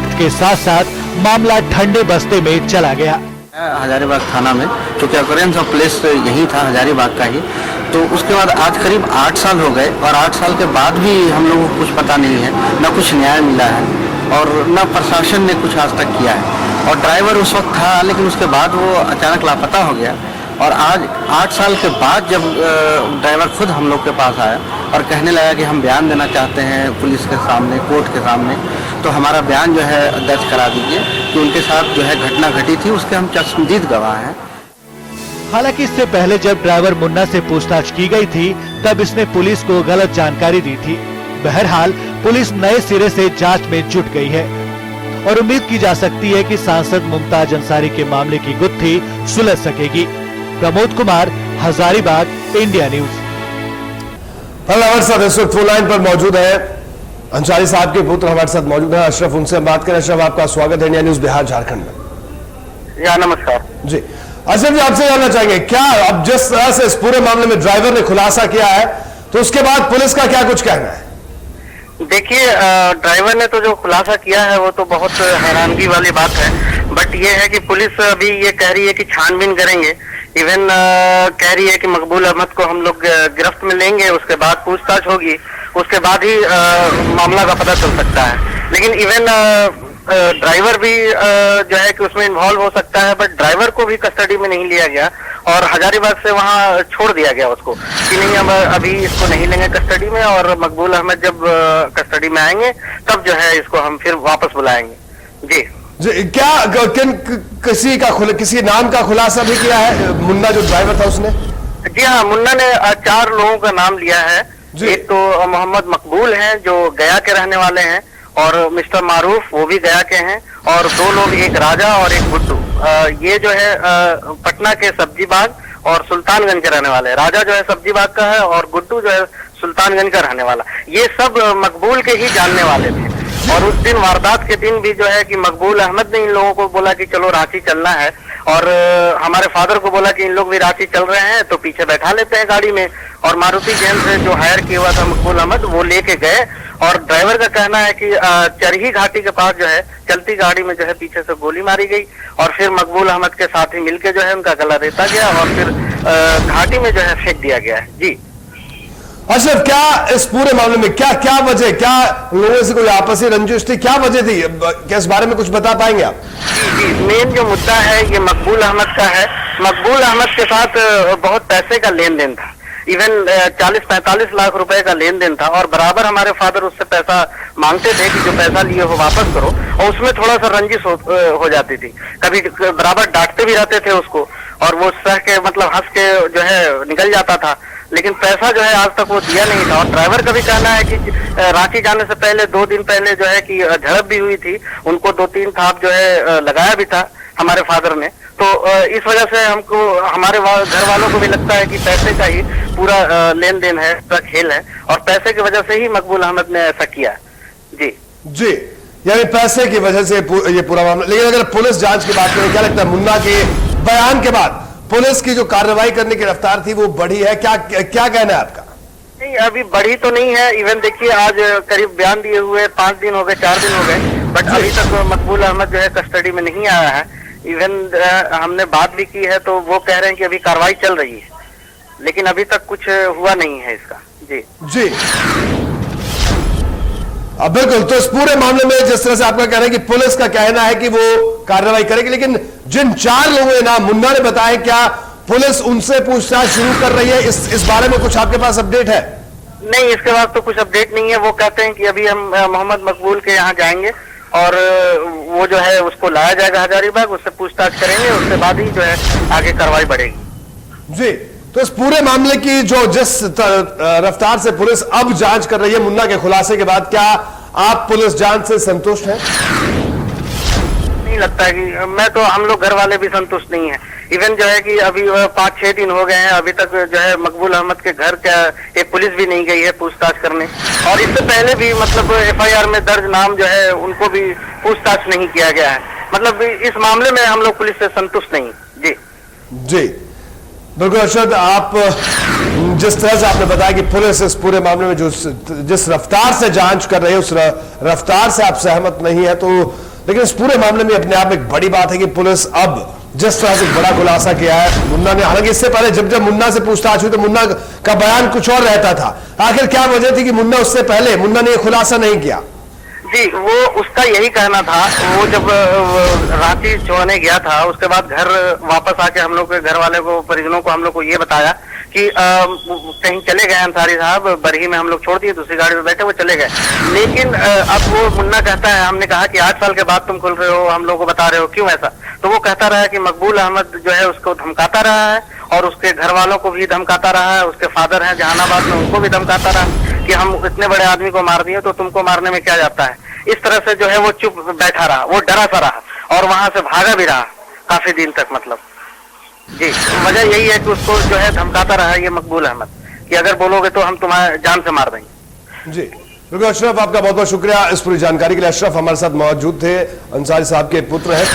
वक्त के साथ साथ मामला ठंडे बस्ते में चला गया। हजारीबाग थाना में क्योंकि ऑकरेंस ऑफ प्लेस यही था, हजारीबाग का ही। तो उसके बाद आज करीब 8 साल हो गए और 8 साल के बाद भी हम लोगों को कुछ पता नहीं है, न कुछ न्याय मिला है और न प्रशासन ने कुछ आज तक किया है। और ड्राइवर उस वक्त था, लेकिन उसके बाद वो अचानक लापता हो गया। और आज 8 साल के बाद जब ड्राइवर खुद हम लोग के पास आया और कहने लगा कि हम बयान देना चाहते हैं पुलिस के सामने, कोर्ट के सामने, तो हमारा बयान जो है दर्ज करा दीजिए कि उनके साथ जो है घटना घटी थी, उसके हम चश्मदीद गवाह हैं। हालांकि इससे पहले जब ड्राइवर मुन्ना से पूछताछ की गई थी तब इसने पुलिस को गलत जानकारी दी थी। बहरहाल पुलिस नए सिरे से जांच में जुट गई है और उम्मीद की जा सकती है कि सांसद मुमताज अंसारी के मामले की गुत्थी सुलझ सकेगी। Pramod Kumar, Hazaribagh, India news. हमारे साथ इस वक्त फोन लाइन पर मौजूद है अंसारी साहब के पुत्र हमारे साथ मौजूद है अशरफ, उनसे हम बात करें। अशरफ, आपका स्वागत है इंडिया न्यूज बिहार झारखंड में। या नमस्कार जी। अशरफ जी, आपसे जानना चाहेंगे क्या अब जिस तरह से इस पूरे मामले में ड्राइवर ने खुलासा किया है तो उसके बाद पुलिस का क्या कुछ कहना है? देखिए, ड्राइवर ने तो जो खुलासा किया है वो तो बहुत हैरानगी वाली बात है। बट ये है कि पुलिस अभी ये कह रही है कि छानबीन करेंगे। इवन कह रही है कि मकबूल अहमद को हम लोग गिरफ्त में लेंगे, उसके बाद पूछताछ होगी, उसके बाद ही मामला का पता चल सकता है। लेकिन इवन ड्राइवर भी जो है कि उसमें इन्वॉल्व हो सकता है, बट ड्राइवर को भी कस्टडी में नहीं लिया गया और हजारीबाग से वहां छोड़ दिया गया उसको कि नहीं, हम अभी इसको नहीं लेंगे कस्टडी में और मकबूल अहमद जब कस्टडी में आएंगे तब जो है इसको हम फिर वापस बुलाएंगे। जी क्या किसी नाम का खुलासा भी किया है मुन्ना जो ड्राइवर था उसने? जी हाँ, मुन्ना ने 4 लोगों का नाम लिया है। एक तो मोहम्मद मकबूल हैं जो गया के रहने वाले हैं और मिस्टर मारूफ वो भी गया के हैं और 2 लोग, एक राजा और एक गुड्डू, ये जो है पटना के सब्जी बाग और सुल्तानगंज के रहने वाले। राजा जो है सब्जी बाग का है और गुड्डू जो है सुल्तानगंज का रहने वाला। ये सब मकबूल के ही जानने वाले थे और उस दिन वारदात के दिन भी जो है कि मकबूल अहमद ने इन लोगों को बोला कि चलो रांची चलना है और हमारे फादर को बोला कि इन लोग भी रांची चल रहे हैं तो पीछे बैठा लेते हैं गाड़ी में। और मारुति जैन से जो हायर किया हुआ था मकबूल अहमद वो लेके गए और ड्राइवर का कहना है कि चरही घाटी के पास जो है चलती गाड़ी में जो है पीछे से गोली मारी गई और फिर मकबूल अहमद के साथ ही मिलके जो है उनका गला रेता गया और फिर घाटी में जो है फेंक दिया गया है। जी अशरफ, क्या इस पूरे मामले में क्या वजह, क्या लोगों से कोई आपसी रंजिश थी, क्या वजह थी, क्या इस बारे में कुछ बता पाएंगे आप? जी, मेन जो मुद्दा है ये मकबूल अहमद का है। मकबूल अहमद के साथ बहुत पैसे का लेन देन था, इवन 40-45 लाख रुपए का लेन देन था और बराबर हमारे फादर उससे पैसा मांगते थे कि जो पैसा लिए हो वापस करो, और उसमें थोड़ा सा रंजिश हो जाती थी। कभी बराबर डांटते भी रहते थे उसको और वो सह के मतलब हंस के जो है निकल जाता था, लेकिन पैसा जो है आज तक वो दिया नहीं था। और ड्राइवर का भी कहना है कि रांची जाने से पहले 2 दिन पहले जो है कि झड़प भी हुई थी, उनको 2-3 थाप जो है लगाया भी था हमारे फादर ने। तो इस वजह से हमको, हमारे घर वालों को भी लगता है कि पैसे का ही पूरा लेन देन है, पूरा खेल है और पैसे की वजह से ही मकबूल अहमद ने ऐसा किया। जी, यानी पैसे की वजह से ये पूरा मामला। लेकिन अगर पुलिस जांच की बात करें, क्या लगता है मुन्ना के बयान के बाद पुलिस की जो कार्रवाई करने की रफ्तार थी वो बढ़ी है? क्या कहना है आपका? नहीं, अभी बढ़ी तो नहीं है। इवन देखिए आज करीब बयान दिए हुए 5 दिन हो गए, 4 दिन हो गए, बट अभी तक मकबूल अहमद जो है कस्टडी में नहीं आया है। इवन हमने बात भी की है तो वो कह रहे हैं कि अभी कार्रवाई चल रही है, लेकिन अभी तक कुछ हुआ नहीं है इसका। जी बिल्कुल। तो इस पूरे मामले में जिस तरह से आपका कहना है कि पुलिस का कहना है कि वो कार्रवाई करेगी, लेकिन जिन 4 लोगों ने नाम मुन्ना ने बताया, क्या पुलिस उनसे पूछताछ शुरू कर रही है? इस बारे में कुछ आपके पास अपडेट है? नहीं, इसके बाद तो कुछ अपडेट नहीं है। वो कहते हैं कि अभी हम मोहम्मद मकबूल के यहाँ जाएंगे और वो जो है उसको लाया जाएगा हजारीबाग, उससे पूछताछ करेंगे, उसके बाद ही जो है आगे कार्रवाई बढ़ेगी। जी, तो इस पूरे मामले की जिस रफ्तार से पुलिस अब जांच कर रही है मुन्ना के खुलासे के बाद, क्या आप पुलिस जांच से संतुष्ट हैं? नहीं लगता है कि हम लोग घर वाले भी संतुष्ट नहीं है। इवन जो है कि अभी 5-6 दिन हो गए हैं, अभी तक जो है मकबूल अहमद के घर का एक पुलिस भी नहीं गई है पूछताछ करने, और इससे पहले भी मतलब FIR में दर्ज नाम जो है उनको भी पूछताछ नहीं किया गया है। मतलब इस मामले में हम लोग पुलिस से संतुष्ट नहीं। जी बिल्कुल अरशद, आप जिस तरह से आपने बताया कि पुलिस इस पूरे मामले में जिस रफ्तार से जांच कर रही है उस रफ्तार से आप सहमत नहीं है, तो लेकिन इस पूरे मामले में अपने आप में एक बड़ी बात है कि पुलिस अब जिस तरह से बड़ा खुलासा किया है मुन्ना ने, हालांकि इससे पहले जब मुन्ना से पूछताछ हुई तो मुन्ना का बयान कुछ और रहता था। आखिर क्या वजह थी कि उससे पहले मुन्ना ने यह खुलासा नहीं किया? जी, वो उसका यही कहना था। वो जब रांची छोड़ने गया था, उसके बाद घर वापस आके हम लोग के घर वाले को, परिजनों को हम लोग को ये बताया कि कहीं चले गए अंसारी साहब, बरही में हम लोग छोड़ दिए, दूसरी गाड़ी में बैठे वो चले गए। लेकिन अब वो मुन्ना कहता है, हमने कहा कि 8 साल के बाद तुम खुल रहे हो, हम लोग को बता रहे हो, क्यों ऐसा? तो वो कहता रहा कि मकबूल अहमद जो है उसको धमकाता रहा है और उसके घर वालों को भी धमकाता रहा है। उसके फादर हैं जहानाबाद में, उनको भी धमकाता रहा कि हम इतने बड़े आदमी को मार दिए तो तुमको मारने में क्या जाता है। इस तरह से जो है वो चुप बैठा रहा, वो डरा सा रहा और वहां से भागा भी रहा काफी दिन तक। मतलब जी, वजह यही है कि उसको जो है धमकाता रहा ये मकबूल अहमद कि अगर बोलोगे तो हम तुम्हारे जान से मार देंगे। जी बिल्कुल अशरफ, आपका बहुत बहुत शुक्रिया इस पूरी जानकारी के लिए। अशरफ हमारे साथ मौजूद थे, अंसारी साहब के पुत्र हैं।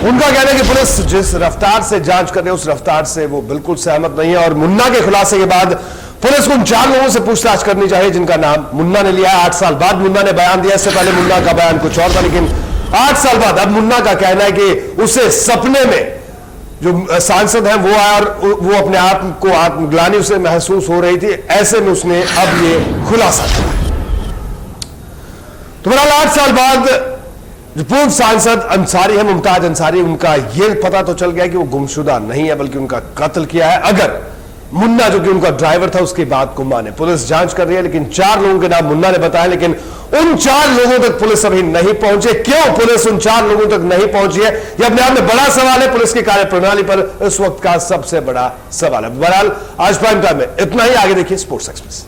उनका कहना है कि पुलिस जिस रफ्तार से जांच कर रही है उस रफ्तार से वो बिल्कुल सहमत नहीं है और मुन्ना के खुलासे के बाद पुलिस को उन 4 लोगों से पूछताछ करनी चाहिए जिनका नाम मुन्ना ने लिया है। 8 साल बाद मुन्ना ने बयान दिया, इससे पहले मुन्ना का बयान कुछ और था, लेकिन 8 साल बाद अब मुन्ना का कहना है कि उसे सपने में जो सांसद हैं वो आया और वो अपने आप को आत्मग्लानि उसे महसूस हो रही थी, ऐसे में उसने अब ये खुलासा किया। तो बहरहाल 8 साल बाद जो पूर्व सांसद अंसारी है, मुमताज अंसारी, उनका यह पता तो चल गया कि वो गुमशुदा नहीं है बल्कि उनका कत्ल किया है। अगर मुन्ना जो कि उनका ड्राइवर था उसकी बात को माने, पुलिस जांच कर रही है, लेकिन 4 लोगों के नाम मुन्ना ने बताया, लेकिन उन 4 लोगों तक पुलिस अभी नहीं पहुंचे। क्यों पुलिस उन 4 लोगों तक नहीं पहुंची है, यह अपने आप में बड़ा सवाल है। पुलिस की कार्यप्रणाली पर इस वक्त का सबसे बड़ा सवाल है। बहरहाल आज प्राइम टाइम में इतना ही। आगे देखिए स्पोर्ट्स एक्सप्रेस।